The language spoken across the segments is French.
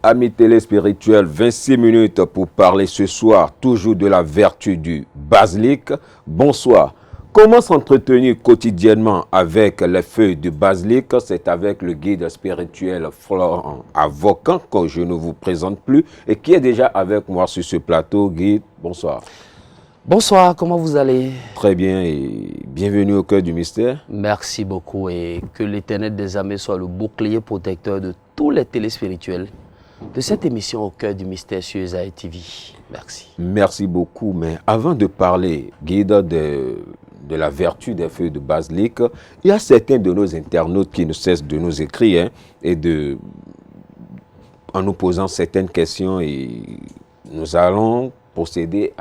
Amis téléspirituels, 26 minutes pour parler ce soir, toujours de la vertu du basilic. Bonsoir. Comment s'entretenir quotidiennement avec les feuilles du basilic? C'est avec le guide spirituel Florent Avocan, que je ne vous présente plus, et qui est déjà avec moi sur ce plateau. Guide, bonsoir. Bonsoir, comment vous allez? Très bien et bienvenue au cœur du mystère. Merci beaucoup et que l'Éternel des armées soit le bouclier protecteur de tous les téléspirituels de cette émission au cœur du mystère sur Esaïe TV. Merci. Merci beaucoup, mais avant de parler, guide, de la vertu des feuilles de basilic, il y a certains de nos internautes qui ne cessent de nous écrire en nous posant certaines questions et nous allons procéder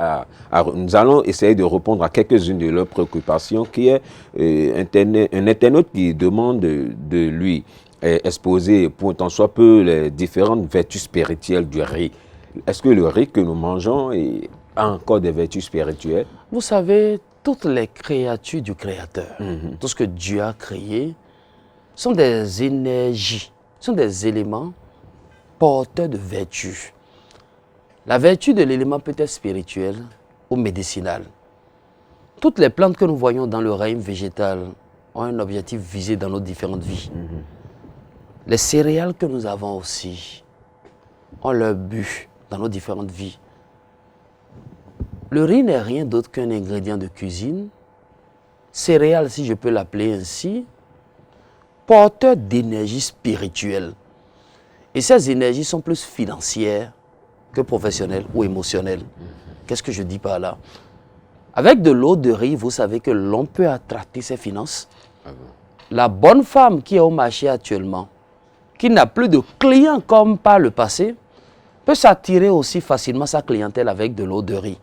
nous allons essayer de répondre à quelques-unes de leurs préoccupations, qui est un internaute qui demande de lui exposer pour tant soit peu les différentes vertus spirituelles du riz. Est-ce que le riz que nous mangeons a encore des vertus spirituelles? Vous savez, toutes les créatures du Créateur, tout ce que Dieu a créé, sont des énergies, sont des éléments porteurs de vertus. La vertu de l'élément peut être spirituel ou médicinal. Toutes les plantes que nous voyons dans le règne végétal ont un objectif visé dans nos différentes vies. Les céréales que nous avons aussi ont leur but dans nos différentes vies. Le riz n'est rien d'autre qu'un ingrédient de cuisine, céréales si je peux l'appeler ainsi, porteur d'énergie spirituelle. Et ces énergies sont plus financières que professionnelles ou émotionnelles. Qu'est-ce que je dis par là? Avec de l'eau de riz, vous savez que l'on peut attraper ses finances. La bonne femme qui est au marché actuellement, qui n'a plus de clients comme par le passé, peut s'attirer aussi facilement sa clientèle avec de l'eau de riz.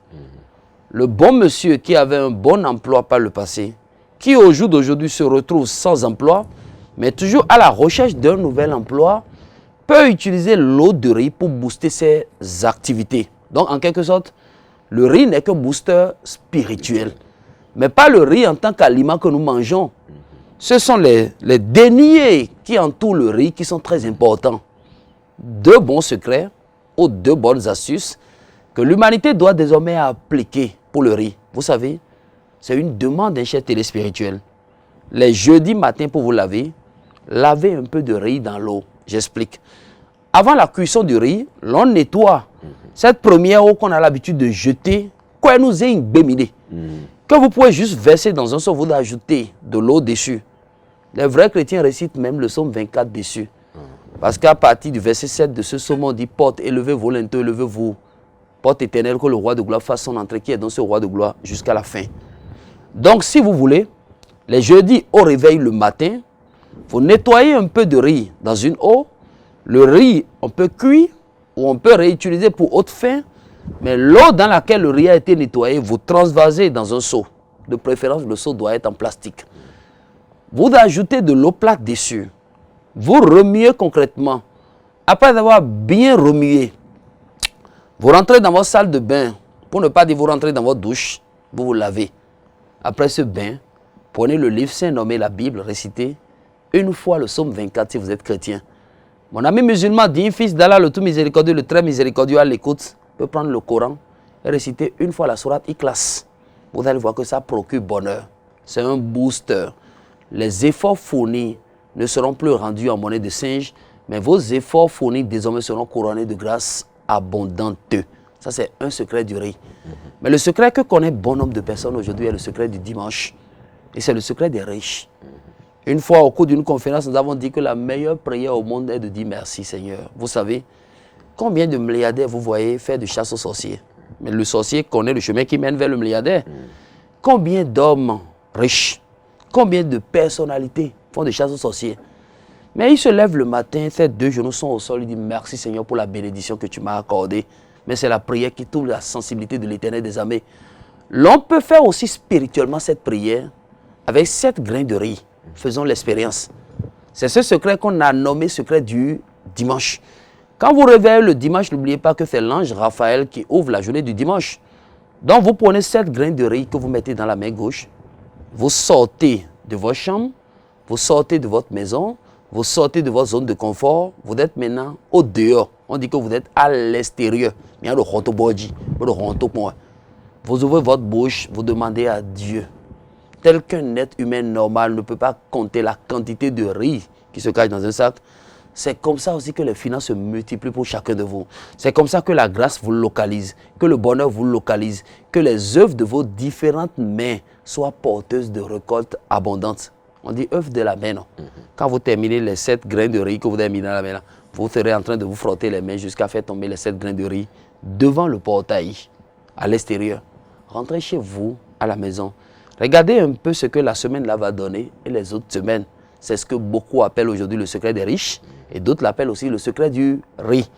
Le bon monsieur qui avait un bon emploi par le passé, qui au jour d'aujourd'hui se retrouve sans emploi, mais toujours à la recherche d'un nouvel emploi, peut utiliser l'eau de riz pour booster ses activités. Donc en quelque sorte, le riz n'est qu'un booster spirituel, mais pas le riz en tant qu'aliment que nous mangeons. Ce sont les deniers qui entourent le riz qui sont très importants. Deux bons secrets ou deux bonnes astuces que l'humanité doit désormais appliquer pour le riz. Vous savez, c'est une demande d'un chef téléspirituel. Les jeudis matins pour vous laver, lavez un peu de riz dans l'eau. J'explique. Avant la cuisson du riz, l'on nettoie cette première eau qu'on a l'habitude de jeter, quoi nous est une bémidée, que vous pouvez juste verser dans un seau, vous ajoutez de l'eau dessus. Les vrais chrétiens récitent même le psaume 24 dessus. Parce qu'à partir du verset 7 de ce psaume, on dit « Porte, élevez-vous lento, élevez-vous. Porte éternelle, que le roi de gloire fasse son entrée, qui est dans ce roi de gloire jusqu'à la fin. » Donc, si vous voulez, les jeudis au réveil le matin, vous nettoyez un peu de riz dans une eau. Le riz, on peut cuire ou on peut réutiliser pour autre fin. Mais l'eau dans laquelle le riz a été nettoyé, vous transvasez dans un seau. De préférence, le seau doit être en plastique. Vous ajoutez de l'eau plate dessus. Vous remuez concrètement. Après avoir bien remué, vous rentrez dans votre salle de bain. Pour ne pas dire vous rentrez dans votre douche, vous vous lavez. Après ce bain, prenez le livre saint nommé la Bible, récitez une fois le psaume 24 si vous êtes chrétien. Mon ami musulman dit, fils d'Allah, le tout miséricordieux, le très miséricordieux à l'écoute, peut prendre le Coran et réciter une fois la sourate Ikhlas. Vous allez voir que ça procure bonheur. C'est un booster. Les efforts fournis ne seront plus rendus en monnaie de singe, mais vos efforts fournis désormais seront couronnés de grâce abondante. Ça, c'est un secret du riz. Mais le secret que connaît bon nombre de personnes aujourd'hui est le secret du dimanche. Et c'est le secret des riches. Une fois, au cours d'une conférence, nous avons dit que la meilleure prière au monde est de dire merci Seigneur. Vous savez, combien de milliardaires vous voyez faire de chasse aux sorciers? Mais le sorcier connaît le chemin qui mène vers le milliardaire. Combien d'hommes riches, combien de personnalités font de chasse aux sorciers? Mais il se lève le matin, ses deux genoux sont au sol, il dit merci Seigneur pour la bénédiction que tu m'as accordée. Mais c'est la prière qui touche la sensibilité de l'Éternel des armées. L'on peut faire aussi spirituellement cette prière avec 7 grains de riz. Faisons l'expérience. C'est ce secret qu'on a nommé secret du dimanche. Quand vous réveillez le dimanche, n'oubliez pas que c'est l'ange Raphaël qui ouvre la journée du dimanche. Donc vous prenez 7 grains de riz que vous mettez dans la main gauche, vous sortez de votre chambre, vous sortez de votre maison, vous sortez de votre zone de confort, vous êtes maintenant au dehors. On dit que vous êtes à l'extérieur. Vous ouvrez votre bouche, vous demandez à Dieu, tel qu'un être humain normal ne peut pas compter la quantité de riz qui se cache dans un sac. C'est comme ça aussi que les finances se multiplient pour chacun de vous. C'est comme ça que la grâce vous localise, que le bonheur vous localise, que les œuvres de vos différentes mains soient porteuses de récoltes abondantes. On dit œuvre de la main, non? Quand vous terminez les 7 grains de riz que vous avez mis dans la main, là, vous serez en train de vous frotter les mains jusqu'à faire tomber les 7 grains de riz devant le portail, à l'extérieur. Rentrez chez vous, à la maison. Regardez un peu ce que la semaine là va donner et les autres semaines. C'est ce que beaucoup appellent aujourd'hui le secret des riches. Et d'autres l'appellent aussi le secret du riz.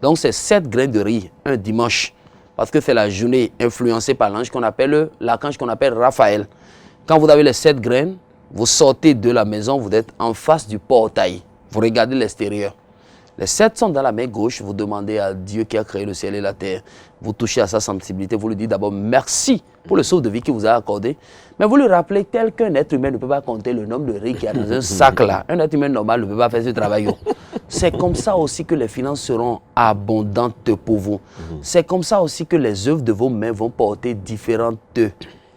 Donc c'est 7 grains de riz un dimanche. Parce que c'est la journée influencée par l'ange qu'on appelle, l'archange qu'on appelle Raphaël. Quand vous avez les 7 graines, vous sortez de la maison, vous êtes en face du portail. Vous regardez l'extérieur. Les 7 sont dans la main gauche, vous demandez à Dieu qui a créé le ciel et la terre. Vous touchez à sa sensibilité, vous lui dites d'abord merci pour le sauve de vie qu'il vous a accordé. Mais vous lui rappelez tel qu'un être humain ne peut pas compter le nombre de riz qu'il y a dans un sac là. Un être humain normal ne peut pas faire ce travail. C'est comme ça aussi que les finances seront abondantes pour vous. C'est comme ça aussi que les œuvres de vos mains vont porter différentes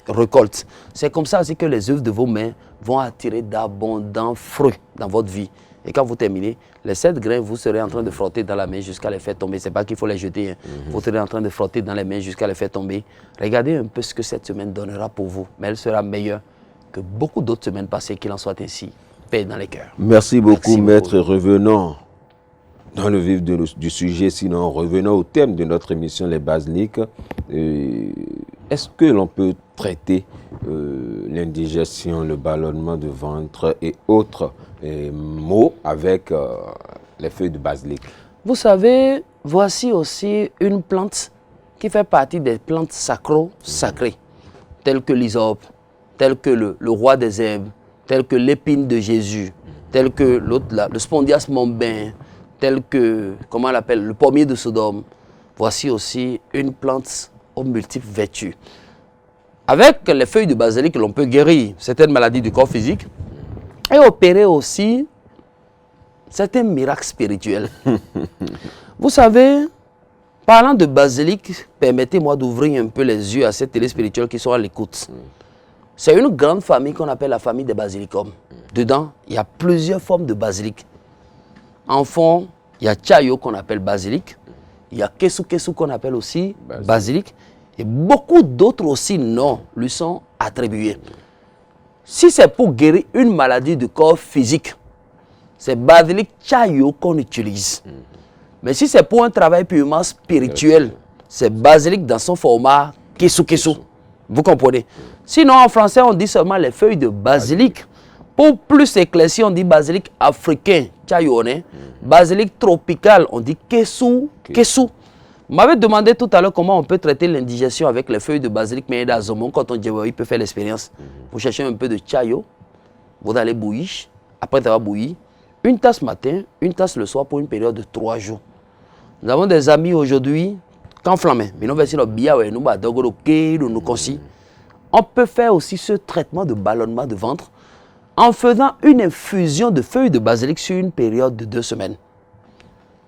récoltes. C'est comme ça aussi que les œuvres de vos mains vont attirer d'abondants fruits dans votre vie. Et quand vous terminez, les 7 grains, vous serez en train de frotter dans la main jusqu'à les faire tomber. Ce n'est pas qu'il faut les jeter. Hein. Vous serez en train de frotter dans les mains jusqu'à les faire tomber. Regardez un peu ce que cette semaine donnera pour vous. Mais elle sera meilleure que beaucoup d'autres semaines passées, qu'il en soit ainsi. Paix dans les cœurs. Merci beaucoup, Maître. Revenons dans le vif du sujet. Sinon, revenons au thème de notre émission, les basiliques. Est-ce que l'on peut traiter l'indigestion, le ballonnement de ventre et autres maux avec les feuilles de basilic? Vous savez, voici aussi une plante qui fait partie des plantes sacrées, telles que l'hysope, telles que le roi des herbes, telles que l'épine de Jésus, telles que le spondias mombin, telles que, comment on l'appelle, le pommier de Sodome. Voici aussi une plante aux multiples vertus. Avec les feuilles de basilic, l'on peut guérir certaines maladies du corps physique et opérer aussi certains miracles spirituels. Vous savez, parlant de basilic, permettez-moi d'ouvrir un peu les yeux à ces télé spirituels qui sont à l'écoute. C'est une grande famille qu'on appelle la famille des basilicums. Dedans, il y a plusieurs formes de basilic. En fond, il y a Chayo qu'on appelle basilic. Il y a Kesu qu'on appelle aussi basilic. Et beaucoup d'autres aussi noms lui sont attribués. Si c'est pour guérir une maladie du corps physique, c'est basilic Chayo qu'on utilise. Mais si c'est pour un travail purement spirituel, c'est basilic dans son format Kesu. Vous comprenez? Sinon, en français, on dit seulement les feuilles de basilic. Pour plus éclaircir, on dit basilic africain, Chayone. Basilic tropical, on dit Kesu. Vous m'avez demandé tout à l'heure comment on peut traiter l'indigestion avec les feuilles de basilic mais d'azomon. Quand on dit oui, il peut faire l'expérience. Vous cherchez un peu de chayo, vous allez bouillir. Après avoir bouilli, une tasse matin, une tasse le soir pour une période de 3 jours. Nous avons des amis aujourd'hui, quand flammé, mais nous on peut faire aussi ce traitement de ballonnement de ventre en faisant une infusion de feuilles de basilic sur une période de 2 semaines.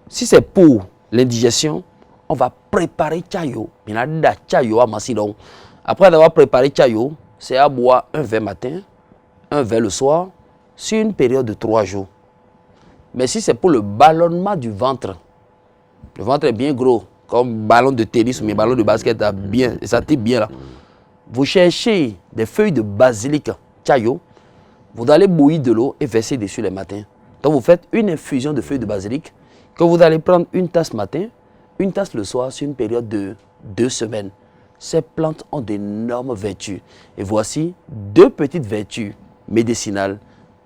Si c'est pour l'indigestion, on va préparer chayo. Après avoir préparé chayo, c'est à boire un verre matin, un verre le soir, sur une période de 3 jours. Mais si c'est pour le ballonnement du ventre, le ventre est bien gros, comme ballon de tennis ou mes ballons de basket, ça tire bien là. Vous cherchez des feuilles de basilic chayo, vous allez bouillir de l'eau et verser dessus les matins. Donc vous faites une infusion de feuilles de basilic que vous allez prendre une tasse matin, une tasse le soir sur une période de 2 semaines. Ces plantes ont d'énormes vertus. Et voici 2 petites vertus médicinales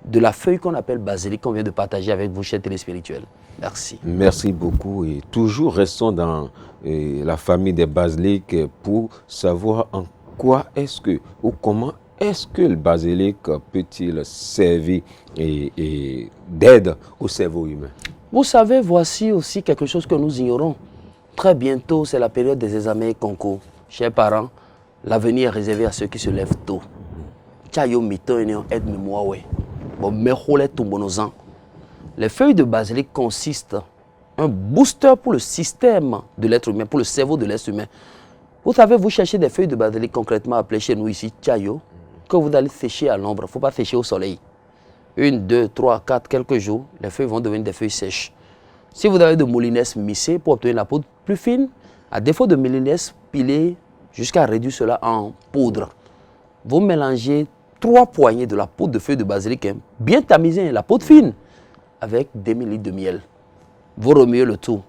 de la feuille qu'on appelle basilic qu'on vient de partager avec vous, chers téléspirituels. Merci. Merci beaucoup. Et toujours restons dans la famille des basiliques pour savoir en quoi est-ce que ou comment Est-ce que le basilic peut-il servir d'aide au cerveau humain? Vous savez, voici aussi quelque chose que nous ignorons. Très bientôt, c'est la période des examens et concours. Chers parents, l'avenir est réservé à ceux qui se lèvent tôt. Les feuilles de basilic consistent un booster pour le système de l'être humain, pour le cerveau de l'être humain. Vous savez, vous cherchez des feuilles de basilic concrètement appelées chez nous ici, chayo, que vous allez sécher à l'ombre. Il ne faut pas sécher au soleil. 1, 2, 3, 4, quelques jours, les feuilles vont devenir des feuilles sèches. Si vous avez de moulines missées pour obtenir la poudre plus fine, à défaut de moulines, pilez jusqu'à réduire cela en poudre. Vous mélangez 3 poignées de la poudre de feuilles de basilic, bien tamisée, la poudre fine, avec des millilitres de miel. Vous remuez le tout.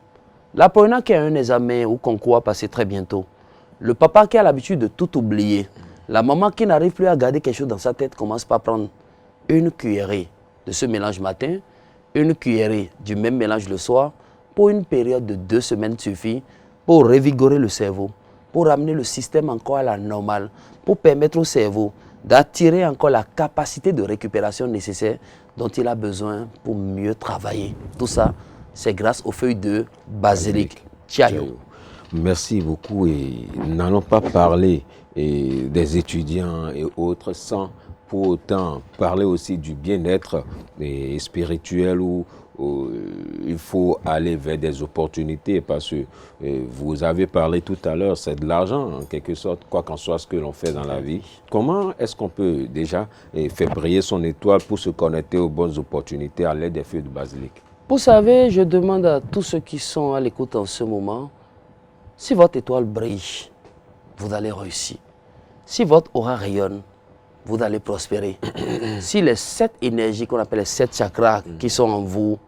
L'apprenant qui a un examen ou concours à passer très bientôt, le papa qui a l'habitude de tout oublier, la maman qui n'arrive plus à garder quelque chose dans sa tête commence par prendre une cuillerée de ce mélange matin, une cuillerée du même mélange le soir, pour une période de 2 semaines suffit pour revigorer le cerveau, pour ramener le système encore à la normale, pour permettre au cerveau d'attirer encore la capacité de récupération nécessaire dont il a besoin pour mieux travailler. Tout ça, c'est grâce aux feuilles de basilic. Chayo. Merci beaucoup et nous n'allons pas parler des étudiants et autres sans pour autant parler aussi du bien-être spirituel où il faut aller vers des opportunités parce que vous avez parlé tout à l'heure, c'est de l'argent en quelque sorte, quoi qu'en soit ce que l'on fait dans la vie. Comment est-ce qu'on peut déjà faire briller son étoile pour se connecter aux bonnes opportunités à l'aide des feuilles de basilic? Vous savez, je demande à tous ceux qui sont à l'écoute en ce moment, si votre étoile brille, vous allez réussir. Si votre aura rayonne, vous allez prospérer. Si les 7 énergies qu'on appelle les 7 chakras qui sont en vous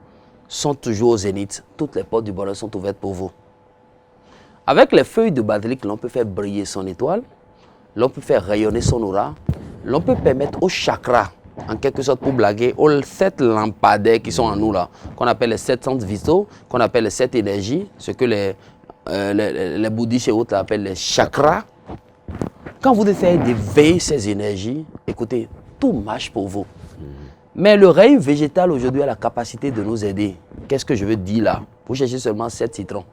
sont toujours au zénith, toutes les portes du bonheur sont ouvertes pour vous. Avec les feuilles de basilic, l'on peut faire briller son étoile, l'on peut faire rayonner son aura, l'on peut permettre aux chakras, en quelque sorte pour blaguer, aux 7 lampadaires qui sont en nous là, qu'on appelle les 7 centres vitaux, qu'on appelle les 7 énergies, ce que les bouddhistes et autres appellent les chakras. Quand vous essayez d'éveiller ces énergies, écoutez, tout marche pour vous. Mais le règne végétal aujourd'hui a la capacité de nous aider. Qu'est-ce que je veux dire là? Vous cherchez seulement 7 citrons.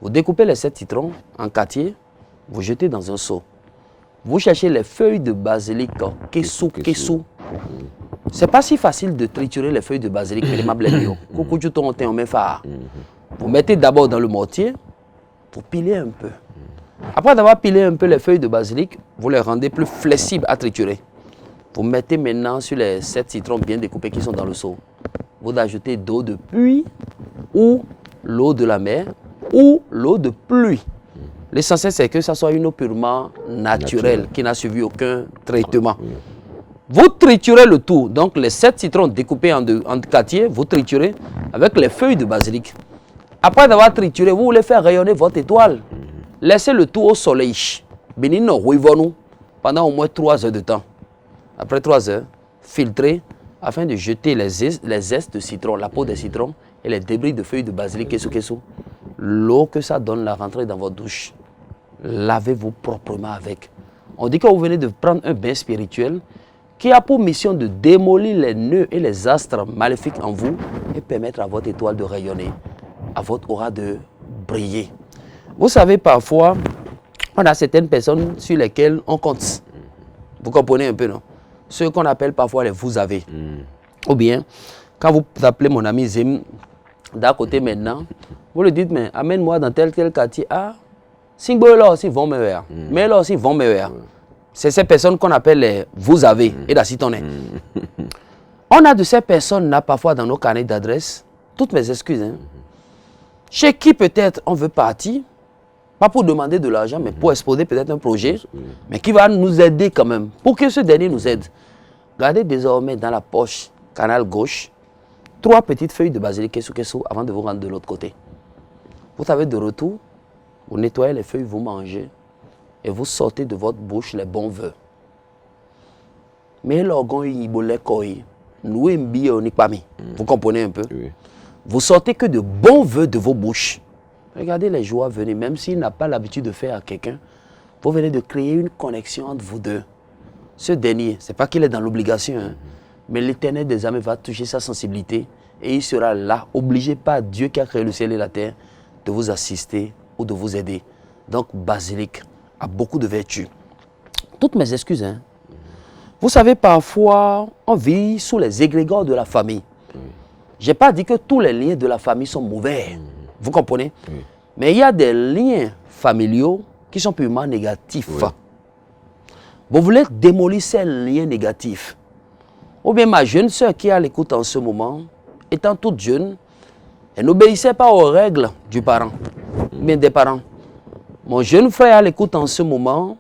Vous découpez les 7 citrons en quartier, vous jetez dans un seau. Vous cherchez les feuilles de basilic, kessou. C'est pas si facile de triturer les feuilles de basilic. Vous mettez d'abord dans le mortier, vous pilez un peu. Après avoir pilé un peu les feuilles de basilic, vous les rendez plus flexibles à triturer. Vous mettez maintenant sur les 7 citrons bien découpés qui sont dans le seau. Vous ajoutez d'eau de pluie ou l'eau de la mer ou l'eau de pluie. L'essentiel, c'est que ça soit une eau purement naturelle qui n'a suivi aucun traitement. Vous triturez le tout. Donc les 7 citrons découpés en quartiers, vous triturez avec les feuilles de basilic. Après avoir trituré, vous voulez faire rayonner votre étoile. Laissez le tout au soleil. Pendant au moins 3 heures de temps. Après 3 heures, filtrez afin de jeter les zestes de citron, la peau des citrons et les débris de feuilles de basilic. L'eau que ça donne, la rentrée dans votre douche. Lavez-vous proprement avec. On dit que vous venez de prendre un bain spirituel qui a pour mission de démolir les nœuds et les astres maléfiques en vous et permettre à votre étoile de rayonner, à votre aura de briller. Vous savez, parfois, on a certaines personnes sur lesquelles on compte. Vous comprenez un peu, non? Ceux qu'on appelle parfois les vous avez. Ou bien, quand vous appelez mon ami Zim d'à côté maintenant, vous lui dites, mais amène-moi dans tel quartier. Ah, Singbo là aussi vont me voir. Mais là aussi vont me voir. C'est ces personnes qu'on appelle les vous avez. Et là, si t'en es. On a de ces personnes-là parfois dans nos carnets d'adresse. Toutes mes excuses. Hein. Chez qui peut-être on veut partir. Pas pour demander de l'argent, mais pour exposer peut-être un projet, mais qui va nous aider quand même, pour que ce dernier nous aide. Gardez désormais dans la poche, canal gauche, 3 petites feuilles de basilic kessou avant de vous rendre de l'autre côté. Vous savez, de retour, vous nettoyez les feuilles, vous mangez, et vous sortez de votre bouche les bons vœux. Mais l'orgon vous comprenez un peu? Oui. Vous sortez que de bons vœux de vos bouches. Regardez les joies venir, même s'il n'a pas l'habitude de faire à quelqu'un, vous venez de créer une connexion entre vous deux. ce dernier, ce n'est pas qu'il est dans l'obligation, hein, mais l'Éternel des armées va toucher sa sensibilité et il sera là, obligé par Dieu qui a créé le ciel et la terre, de vous assister ou de vous aider. Donc, basilic a beaucoup de vertus. Toutes mes excuses, hein. Vous savez, parfois, on vit sous les égrégores de la famille. Je n'ai pas dit que tous les liens de la famille sont mauvais. Vous comprenez? Mais il y a des liens familiaux qui sont purement négatifs. Vous voulez démolir ces liens négatifs. Ou bien ma jeune soeur qui est à l'écoute en ce moment, étant toute jeune, elle n'obéissait pas aux règles du parent, bien des parents. Mon jeune frère à l'écoute en ce moment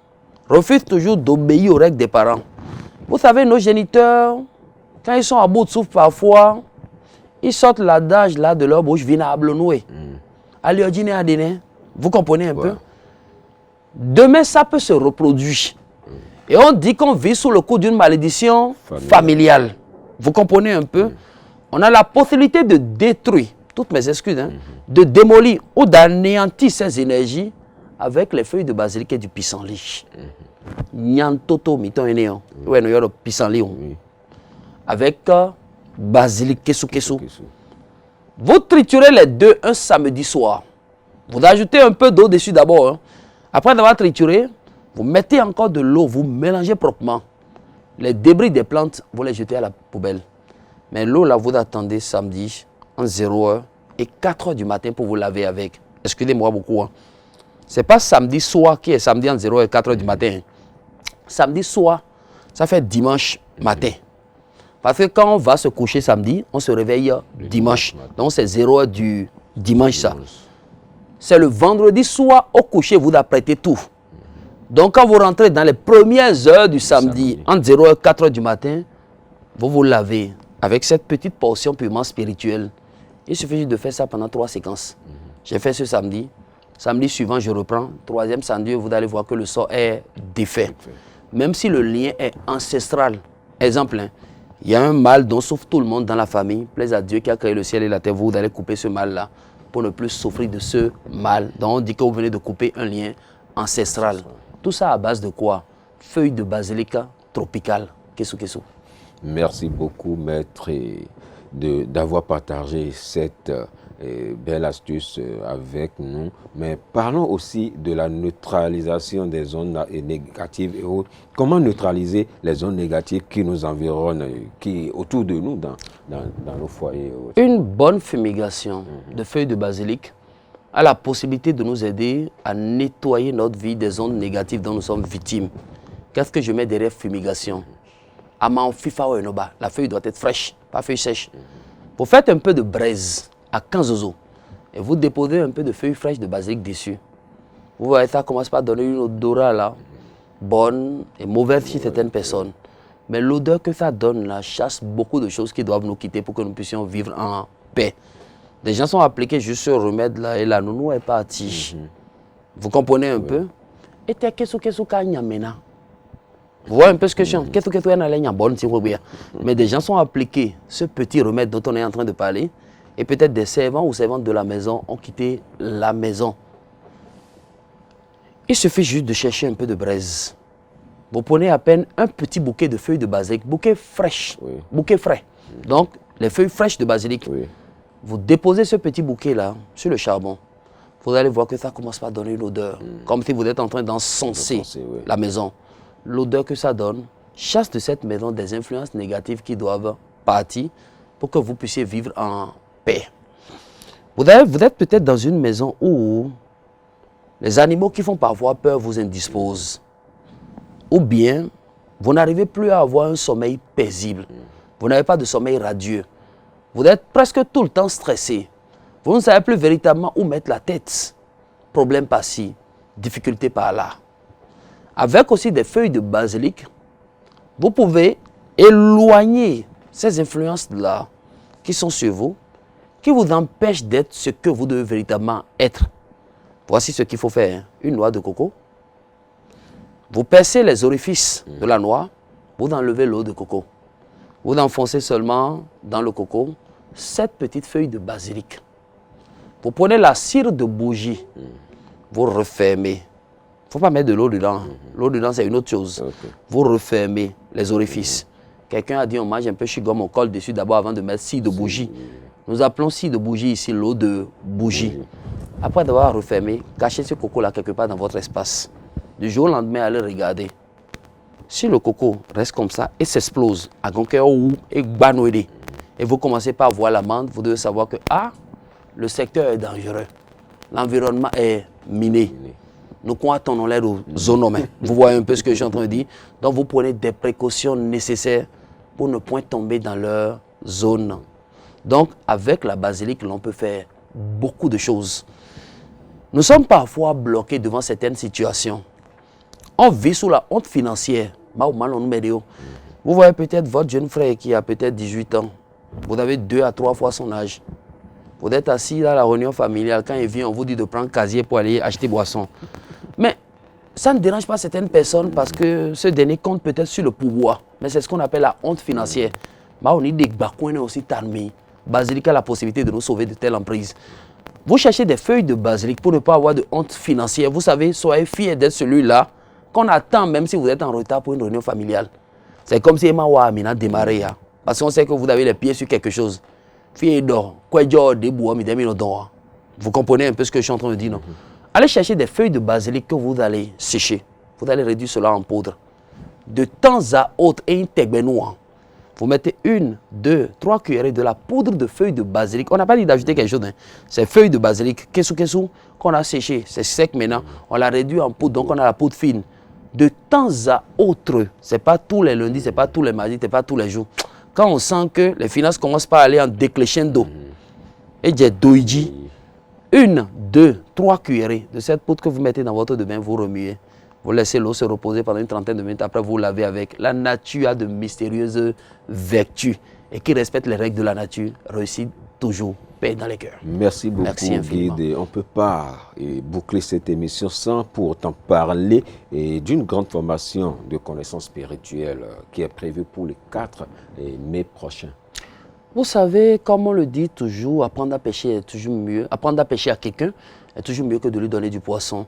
refuse toujours d'obéir aux règles des parents. Vous savez, nos géniteurs, quand ils sont à bout de souffle parfois, ils sortent l'adage là de leur bouche, vinable noué. Vous comprenez un peu? Demain, ça peut se reproduire. Et on dit qu'on vit sous le coup d'une malédiction familiale. Vous comprenez un peu? On a la possibilité de détruire, toutes mes excuses, hein, de démolir ou d'anéantir ces énergies avec les feuilles de basilic et du pissenlit. Nyantoto miton eneo. Ouais, nous avons le pissenlit. Avec basilic, kesu. Vous triturez les deux un samedi soir. Vous ajoutez un peu d'eau dessus d'abord. Hein. Après avoir trituré, vous mettez encore de l'eau, vous mélangez proprement. Les débris des plantes, vous les jetez à la poubelle. Mais l'eau, là, vous attendez samedi, en 0h et 4h du matin pour vous laver avec. Excusez-moi beaucoup. Hein. Ce n'est pas samedi soir qui est samedi en 0h et 4h du matin. Samedi soir, ça fait dimanche matin. Parce que quand on va se coucher samedi, on se réveille dimanche. Donc c'est 0h du dimanche ça. C'est le vendredi soir au coucher, vous apprêtez tout. Donc quand vous rentrez dans les premières heures du samedi, entre 0h et 4h du matin, vous vous lavez avec cette petite portion purement spirituelle. Il suffit juste de faire ça pendant 3 séquences. J'ai fait ce samedi. Samedi suivant, je reprends. 3e samedi, vous allez voir que le sort est défait. Même si le lien est ancestral. Exemple, hein, il y a un mal dont souffre tout le monde dans la famille. Plaise à Dieu qui a créé le ciel et la terre. Vous allez couper ce mal-là pour ne plus souffrir de ce mal. Donc on dit que vous venez de couper un lien ancestral. Tout ça à base de quoi? Feuilles de basilic tropicale. Kesu. Merci beaucoup, maître, d'avoir partagé cette belle astuce avec nous. Mais parlons aussi de la neutralisation des ondes négatives et autres. Comment neutraliser les ondes négatives qui nous environnent, qui autour de nous dans nos foyers? Une bonne fumigation de feuilles de basilic a la possibilité de nous aider à nettoyer notre vie des ondes négatives dont nous sommes victimes. Qu'est-ce que je mets derrière fumigation? La feuille doit être fraîche, pas feuille sèche. Vous faites un peu de braise à 15 ozo et vous déposez un peu de feuilles fraîches de basilic dessus. Vous voyez, ça commence par donner une odeur là, bonne et mauvaise chez certaines personnes. Mais l'odeur que ça donne là chasse beaucoup de choses qui doivent nous quitter pour que nous puissions vivre en paix. Des gens sont appliqués juste ce remède là et la nounou est partie. Vous comprenez un peu? Et t'es qu'est-ce vous voyez un peu ce que je suis. Mais des gens sont appliqués ce petit remède dont on est en train de parler. Et peut-être des servants ou servantes de la maison ont quitté la maison. Il suffit juste de chercher un peu de braise. Vous prenez à peine un petit bouquet de feuilles de basilic, bouquet fraîche, bouquet frais. Donc, les feuilles fraîches de basilic. Vous déposez ce petit bouquet-là sur le charbon. Vous allez voir que ça commence par donner une odeur. Comme si vous êtes en train d'encenser la maison. L'odeur que ça donne chasse de cette maison des influences négatives qui doivent partir pour que vous puissiez vivre en paix. Vous êtes peut-être dans une maison où les animaux qui font parfois peur vous indisposent. Ou bien, vous n'arrivez plus à avoir un sommeil paisible. Vous n'avez pas de sommeil radieux. Vous êtes presque tout le temps stressé. Vous ne savez plus véritablement où mettre la tête. Problème par-ci, difficulté par-là. Avec aussi des feuilles de basilic, vous pouvez éloigner ces influences-là qui sont sur vous, qui vous empêchent d'être ce que vous devez véritablement être. Voici ce qu'il faut faire. Une noix de coco. Vous percez les orifices de la noix, vous enlevez l'eau de coco. Vous enfoncez seulement dans le coco 7 petites feuilles de basilic. Vous prenez la cire de bougie, vous refermez. faut pas mettre de l'eau dedans. L'eau dedans, c'est une autre chose. Vous refermez les orifices. Quelqu'un a dit, on mange un peu chigum, on colle dessus d'abord avant de mettre scie de bougie. Nous appelons scie de bougie ici l'eau de bougie. Après d'avoir refermé, cachez ce coco-là quelque part dans votre espace. Du jour au lendemain, allez regarder. Si le coco reste comme ça et s'explose, à gonker ou et banoué, et vous commencez par voir l'amande, vous devez savoir que le secteur est dangereux. L'environnement est miné. Nous attendons l'aide aux zones. Vous voyez un peu ce que je suis en train de dire. Donc vous prenez des précautions nécessaires pour ne point tomber dans leur zone. Donc avec la basilic, l'on peut faire beaucoup de choses. Nous sommes parfois bloqués devant certaines situations. On vit sous la honte financière. Vous voyez peut-être votre jeune frère qui a peut-être 18 ans. Vous avez 2 à 3 fois son âge. Vous êtes assis dans la réunion familiale. Quand il vient, on vous dit de prendre casier pour aller acheter boisson. Mais ça ne dérange pas certaines personnes parce que ce dernier compte peut-être sur le pouvoir. Mais c'est ce qu'on appelle la honte financière. On dit des aussi tarmés. Basilic a la possibilité de nous sauver de telles emprises. Vous cherchez des feuilles de basilic pour ne pas avoir de honte financière. Vous savez, soyez fiers d'être celui-là qu'on attend même si vous êtes en retard pour une réunion familiale. C'est comme si Emma Amina démarrait. Parce qu'on sait que vous avez les pieds sur quelque chose. Vous comprenez un peu ce que je suis en train de dire, non? Allez chercher des feuilles de basilic que vous allez sécher. Vous allez réduire cela en poudre. De temps à autre, vous mettez 1, 2, 3 cuillerées de la poudre de feuilles de basilic. On n'a pas dit d'ajouter quelque chose. C'est feuilles de basilic, qu'on a séché. C'est sec maintenant. On l'a réduit en poudre, donc on a la poudre fine. De temps à autre, ce n'est pas tous les lundis, ce n'est pas tous les mardis, ce n'est pas tous les jours. Quand on sent que les finances commencent par aller en décrescendo, et j'ai doiji, 1, 2, 3 cuillerées de cette poudre que vous mettez dans votre bain, vous remuez. Vous laissez l'eau se reposer pendant une trentaine de minutes. Après, vous lavez avec. La nature a de mystérieuses vertus. Et qui respecte les règles de la nature réussit toujours. Paix dans les cœurs. Merci beaucoup, Guide. On ne peut pas boucler cette émission sans pour autant parler d'une grande formation de connaissances spirituelles qui est prévue pour le 4 mai prochain. Vous savez, comme on le dit toujours, apprendre à pêcher est toujours mieux. Apprendre à pêcher à quelqu'un est toujours mieux que de lui donner du poisson.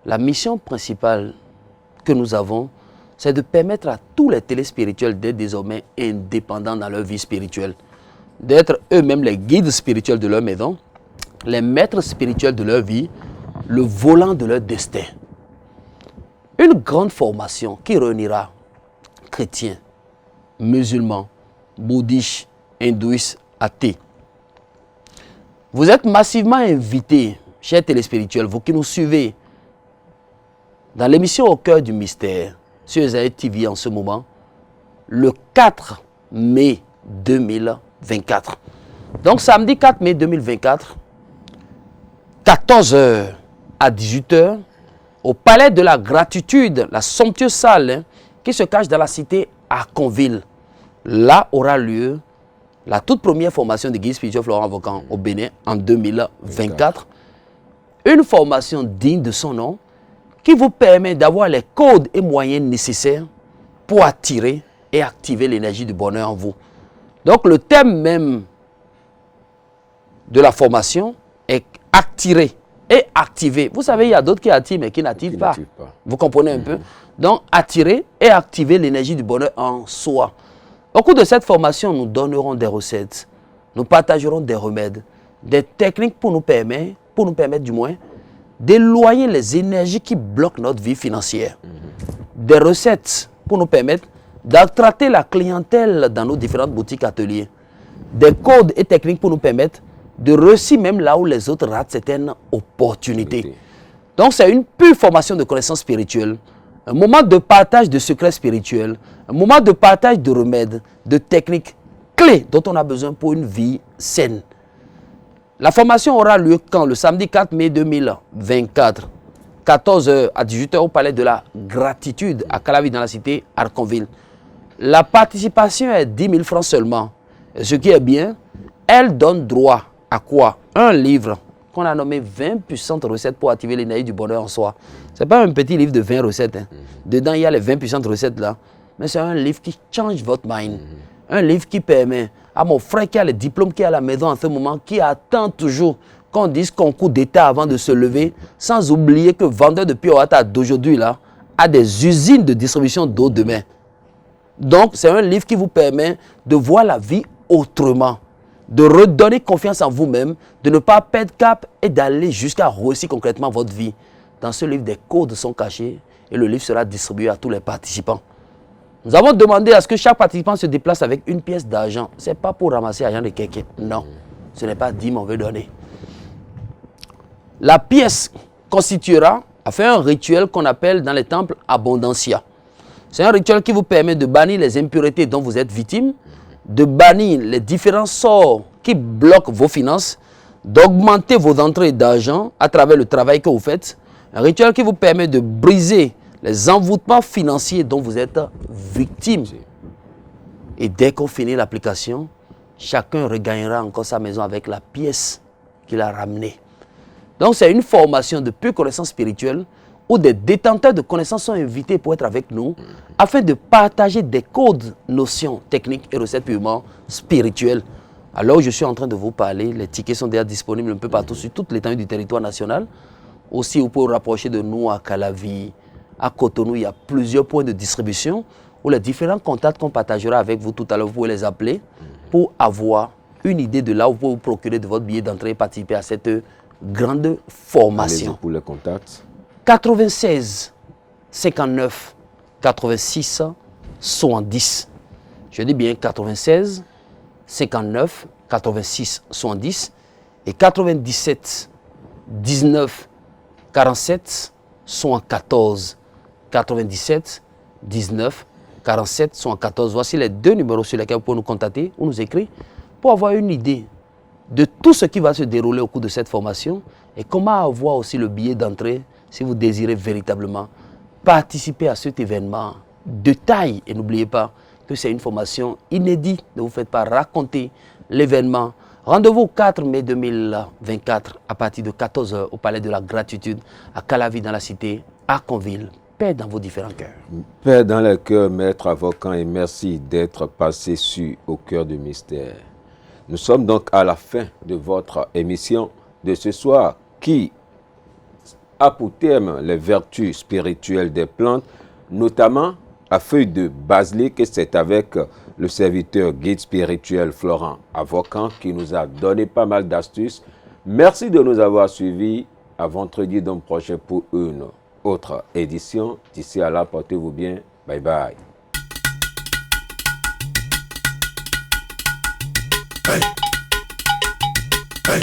La mission principale que nous avons, c'est de permettre à tous les téléspirituels d'être désormais indépendants dans leur vie spirituelle. D'être eux-mêmes les guides spirituels de leur maison, les maîtres spirituels de leur vie, le volant de leur destin. Une grande formation qui réunira chrétiens, musulmans, bouddhistes, hindouistes, athées. Vous êtes massivement invités, chers téléspirituels, vous qui nous suivez, dans l'émission Au cœur du mystère, sur Esaïe TV en ce moment, le 4 mai 2024. Donc samedi 4 mai 2024, 14h à 18h, au Palais de la Gratitude, la somptueuse salle qui se cache dans la cité Arconville. Là aura lieu la toute première formation de guide spirituel Florent Avocan au Bénin en 2024. Une formation digne de son nom, qui vous permet d'avoir les codes et moyens nécessaires pour attirer et activer l'énergie du bonheur en vous. Donc le thème même de la formation est attirer et activer. Vous savez, il y a d'autres qui attirent mais qui n'activent pas. Vous comprenez un peu? Donc attirer et activer l'énergie du bonheur en soi. Au cours de cette formation, nous donnerons des recettes, nous partagerons des remèdes, des techniques pour nous permettre du moins, d'éloigner les énergies qui bloquent notre vie financière. Des recettes pour nous permettre d'attraper la clientèle dans nos différentes boutiques ateliers. Des codes et techniques pour nous permettre de réussir même là où les autres ratent certaines opportunités. Donc c'est une pure formation de connaissances spirituelles, un moment de partage de secrets spirituels, un moment de partage de remèdes, de techniques clés dont on a besoin pour une vie saine. La formation aura lieu quand? Le samedi 4 mai 2024, 14h à 18h au Palais de la Gratitude à Calavi dans la cité Arconville. La participation est 10 000 francs seulement. Et ce qui est bien, elle donne droit à quoi? Un livre qu'on a nommé 20 puissantes recettes pour activer l'énergie du bonheur en soi. Ce n'est pas un petit livre de 20 recettes. Dedans, il y a les 20 puissantes recettes là. Mais c'est un livre qui change votre mind. Un livre qui permet à mon frère qui a le diplôme, qui est à la maison en ce moment, qui attend toujours qu'on dise concours d'État avant de se lever, sans oublier que vendeur de pure water d'aujourd'hui là a des usines de distribution d'eau demain. Donc, c'est un livre qui vous permet de voir la vie autrement, de redonner confiance en vous-même, de ne pas perdre cap et d'aller jusqu'à réussir concrètement votre vie. Dans ce livre, des codes sont cachés et le livre sera distribué à tous les participants. Nous avons demandé à ce que chaque participant se déplace avec une pièce d'argent. Ce n'est pas pour ramasser l'argent de quelqu'un. Non, ce n'est pas dit, mais on veut donner. La pièce constituera, a fait un rituel qu'on appelle dans les temples Abondancia. C'est un rituel qui vous permet de bannir les impuretés dont vous êtes victime, de bannir les différents sorts qui bloquent vos finances, d'augmenter vos entrées d'argent à travers le travail que vous faites. Un rituel qui vous permet de briser les envoûtements financiers dont vous êtes victime. Et dès qu'on finit l'application, chacun regagnera encore sa maison avec la pièce qu'il a ramenée. Donc c'est une formation de pure connaissance spirituelle où des détenteurs de connaissances sont invités pour être avec nous afin de partager des codes, notions, techniques et recettes purement spirituelles. Alors je suis en train de vous parler, les tickets sont déjà disponibles un peu partout sur toute l'étendue du territoire national. Aussi, vous pouvez vous rapprocher de nous à Calavi, à Cotonou, il y a plusieurs points de distribution où les différents contacts qu'on partagera avec vous tout à l'heure, vous pouvez les appeler pour avoir une idée de là où vous pouvez vous procurer de votre billet d'entrée et participer à cette grande formation. Pour les contacts. 96 59 86 70. Je dis bien 96 59 86 70 et 97 19 47 74. 97 19 47 74. Voici les deux numéros sur lesquels vous pouvez nous contacter ou nous écrire pour avoir une idée de tout ce qui va se dérouler au cours de cette formation et comment avoir aussi le billet d'entrée si vous désirez véritablement participer à cet événement de taille. Et n'oubliez pas que c'est une formation inédite. Ne vous faites pas raconter l'événement. Rendez-vous au 4 mai 2024 à partir de 14 h au Palais de la Gratitude à Calavi dans la cité Arconville. Paix dans vos différents cœurs. Paix dans le cœur, maître avocat, et merci d'être passé sur Au cœur du mystère. Nous sommes donc à la fin de votre émission de ce soir qui a pour terme les vertus spirituelles des plantes, notamment à feuille de basilic, et c'est avec le serviteur guide spirituel Florent Avocat qui nous a donné pas mal d'astuces. Merci de nous avoir suivis. À vendredi donc prochain pour une autre édition. D'ici à là, portez-vous bien. Bye bye. Hey. Hey.